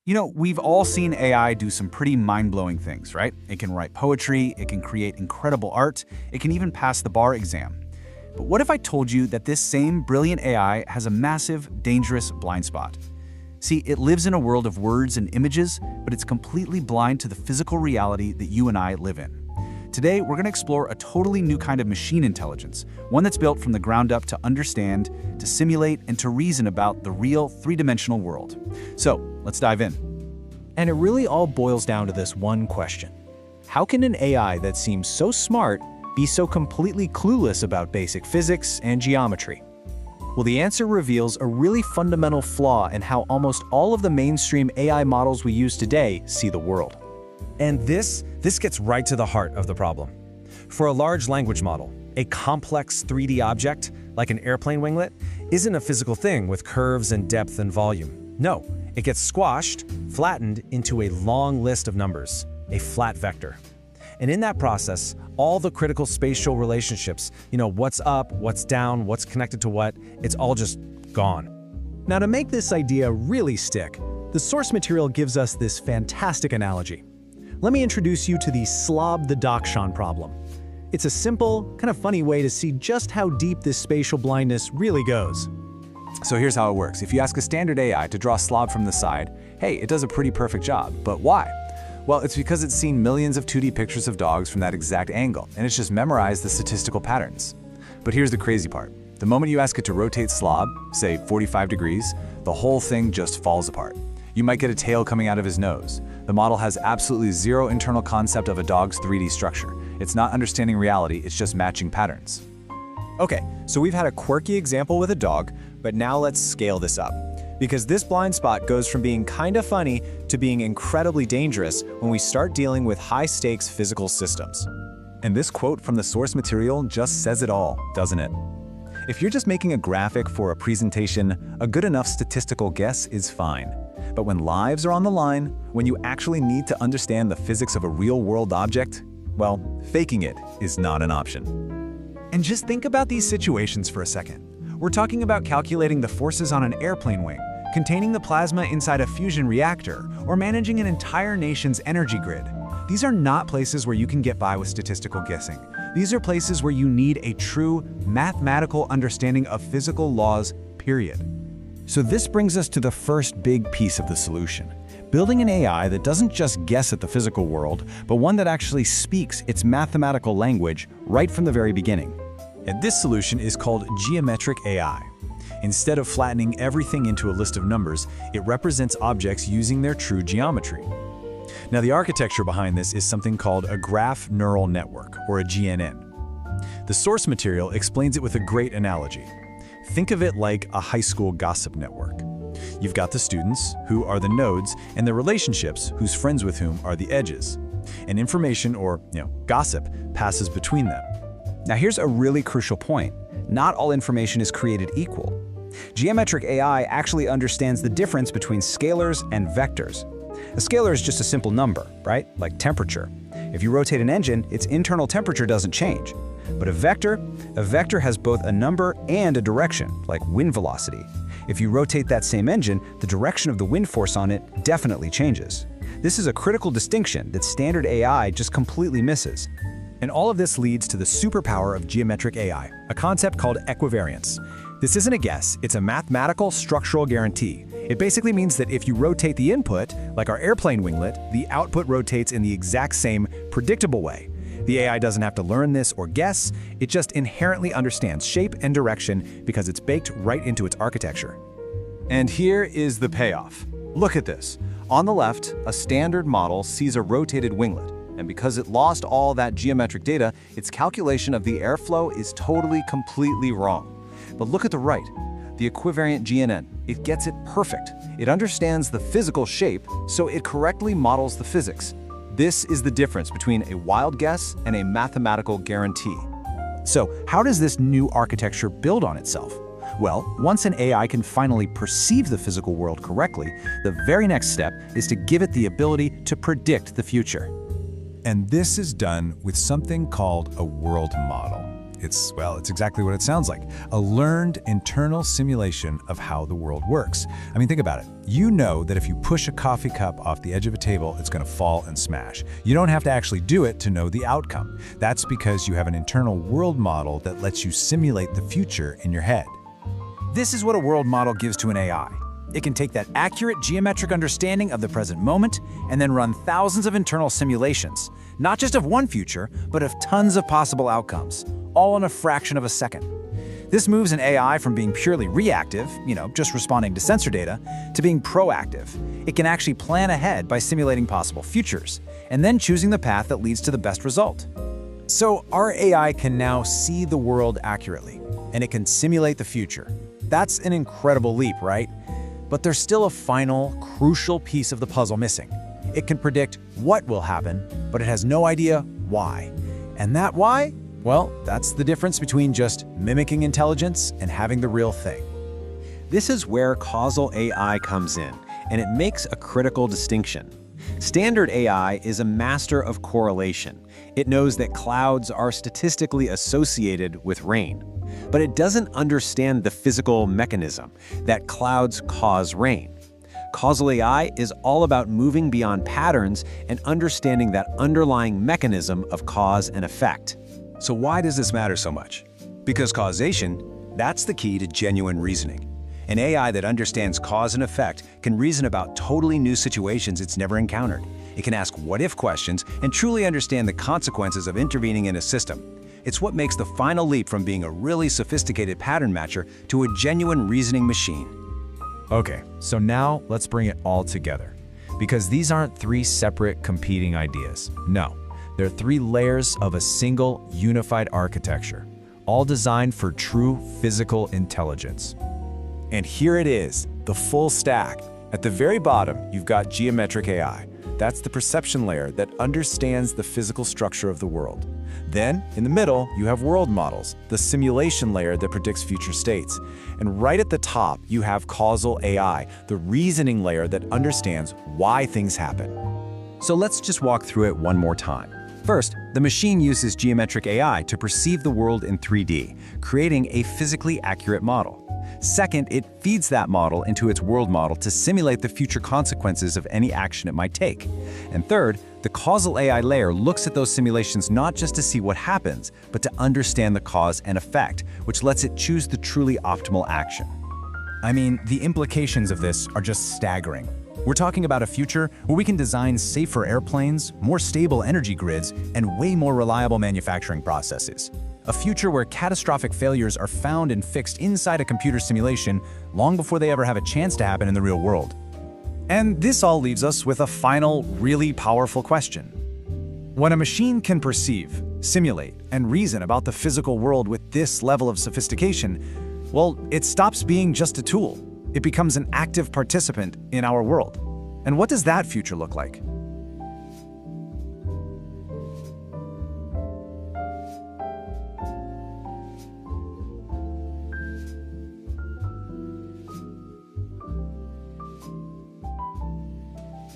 We've all seen AI do some pretty mind-blowing things, right? It can write poetry, it can create incredible art, it can even pass the bar exam. But what if I told you that this same brilliant AI has a massive, dangerous blind spot? See, it lives in a world of words and images, but it's completely blind to the physical reality that you and I live in. Today, we're going to explore a totally new kind of machine intelligence, one that's built from the ground up to understand, to simulate, and to reason about the real three-dimensional world. So, let's dive in. And it really all boils down to this one question. How can an AI that seems so smart be so completely clueless about basic physics and geometry? Well, the answer reveals a really fundamental flaw in how almost all of the mainstream AI models we use today see the world. And this gets right to the heart of the problem. For a large language model, a complex 3D object, like an airplane winglet, isn't a physical thing with curves and depth and volume. No, it gets squashed, flattened into a long list of numbers, a flat vector. And in that process, all the critical spatial relationships, what's up, what's down, what's connected to what, it's all just gone. Now, to make this idea really stick, the source material gives us this fantastic analogy. Let me introduce you to the Slob the Dachshund problem. It's a simple, kind of funny way to see just how deep this spatial blindness really goes. So here's how it works. If you ask a standard AI to draw slob from the side, hey, it does a pretty perfect job. But why? Well, it's because it's seen millions of 2D pictures of dogs from that exact angle, and it's just memorized the statistical patterns. But here's the crazy part. The moment you ask it to rotate slob, say 45 degrees, the whole thing just falls apart. You might get a tail coming out of his nose. The model has absolutely zero internal concept of a dog's 3D structure. It's not understanding reality, it's just matching patterns. Okay, so we've had a quirky example with a dog, but now let's scale this up. Because this blind spot goes from being kinda funny to being incredibly dangerous when we start dealing with high-stakes physical systems. And this quote from the source material just says it all, doesn't it? If you're just making a graphic for a presentation, a good enough statistical guess is fine. But when lives are on the line, when you actually need to understand the physics of a real-world object, well, faking it is not an option. And just think about these situations for a second. We're talking about calculating the forces on an airplane wing, containing the plasma inside a fusion reactor, or managing an entire nation's energy grid. These are not places where you can get by with statistical guessing. These are places where you need a true mathematical understanding of physical laws, period. So this brings us to the first big piece of the solution. Building an AI that doesn't just guess at the physical world, but one that actually speaks its mathematical language right from the very beginning. And this solution is called geometric AI. Instead of flattening everything into a list of numbers, it represents objects using their true geometry. Now, the architecture behind this is something called a graph neural network, or a GNN. The source material explains it with a great analogy. Think of it like a high school gossip network. You've got the students, who are the nodes, and the relationships, whose friends with whom are the edges. And information, or gossip, passes between them. Now here's a really crucial point. Not all information is created equal. Geometric AI actually understands the difference between scalars and vectors. A scalar is just a simple number, right? Like temperature. If you rotate an engine, its internal temperature doesn't change. But a vector has both a number and a direction, like wind velocity. If you rotate that same engine, the direction of the wind force on it definitely changes. This is a critical distinction that standard AI just completely misses. And all of this leads to the superpower of geometric AI, a concept called equivariance. This isn't a guess, it's a mathematical structural guarantee. It basically means that if you rotate the input, like our airplane winglet, the output rotates in the exact same predictable way. The AI doesn't have to learn this or guess, it just inherently understands shape and direction because it's baked right into its architecture. And here is the payoff. Look at this. On the left, a standard model sees a rotated winglet, and because it lost all that geometric data, its calculation of the airflow is totally, completely wrong. But look at the right, the equivariant GNN. It gets it perfect. It understands the physical shape, so it correctly models the physics. This is the difference between a wild guess and a mathematical guarantee. So, how does this new architecture build on itself? Well, once an AI can finally perceive the physical world correctly, the very next step is to give it the ability to predict the future. And this is done with something called a world model. It's exactly what it sounds like. A learned internal simulation of how the world works. I mean, think about it. You know that if you push a coffee cup off the edge of a table, it's going to fall and smash. You don't have to actually do it to know the outcome. That's because you have an internal world model that lets you simulate the future in your head. This is what a world model gives to an AI. It can take that accurate geometric understanding of the present moment and then run thousands of internal simulations, not just of one future, but of tons of possible outcomes, all in a fraction of a second. This moves an AI from being purely reactive, just responding to sensor data, to being proactive. It can actually plan ahead by simulating possible futures, and then choosing the path that leads to the best result. So our AI can now see the world accurately, and it can simulate the future. That's an incredible leap, right? But there's still a final, crucial piece of the puzzle missing. It can predict what will happen, but it has no idea why. And that why? Well, that's the difference between just mimicking intelligence and having the real thing. This is where causal AI comes in, and it makes a critical distinction. Standard AI is a master of correlation. It knows that clouds are statistically associated with rain. But it doesn't understand the physical mechanism that clouds cause rain. Causal AI is all about moving beyond patterns and understanding that underlying mechanism of cause and effect. So why does this matter so much? Because causation, that's the key to genuine reasoning. An AI that understands cause and effect can reason about totally new situations it's never encountered. It can ask what-if questions and truly understand the consequences of intervening in a system. It's what makes the final leap from being a really sophisticated pattern matcher to a genuine reasoning machine. Okay, so now let's bring it all together. Because these aren't three separate competing ideas. No, they're three layers of a single unified architecture, all designed for true physical intelligence. And here it is, the full stack. At the very bottom, you've got geometric AI. That's the perception layer that understands the physical structure of the world. Then, in the middle, you have world models, the simulation layer that predicts future states. And right at the top, you have causal AI, the reasoning layer that understands why things happen. So let's just walk through it one more time. First, the machine uses geometric AI to perceive the world in 3D, creating a physically accurate model. Second, it feeds that model into its world model to simulate the future consequences of any action it might take. And third, the causal AI layer looks at those simulations not just to see what happens, but to understand the cause and effect, which lets it choose the truly optimal action. I mean, the implications of this are just staggering. We're talking about a future where we can design safer airplanes, more stable energy grids, and way more reliable manufacturing processes. A future where catastrophic failures are found and fixed inside a computer simulation long before they ever have a chance to happen in the real world. And this all leaves us with a final, really powerful question. When a machine can perceive, simulate, and reason about the physical world with this level of sophistication, well, it stops being just a tool. It becomes an active participant in our world. And what does that future look like?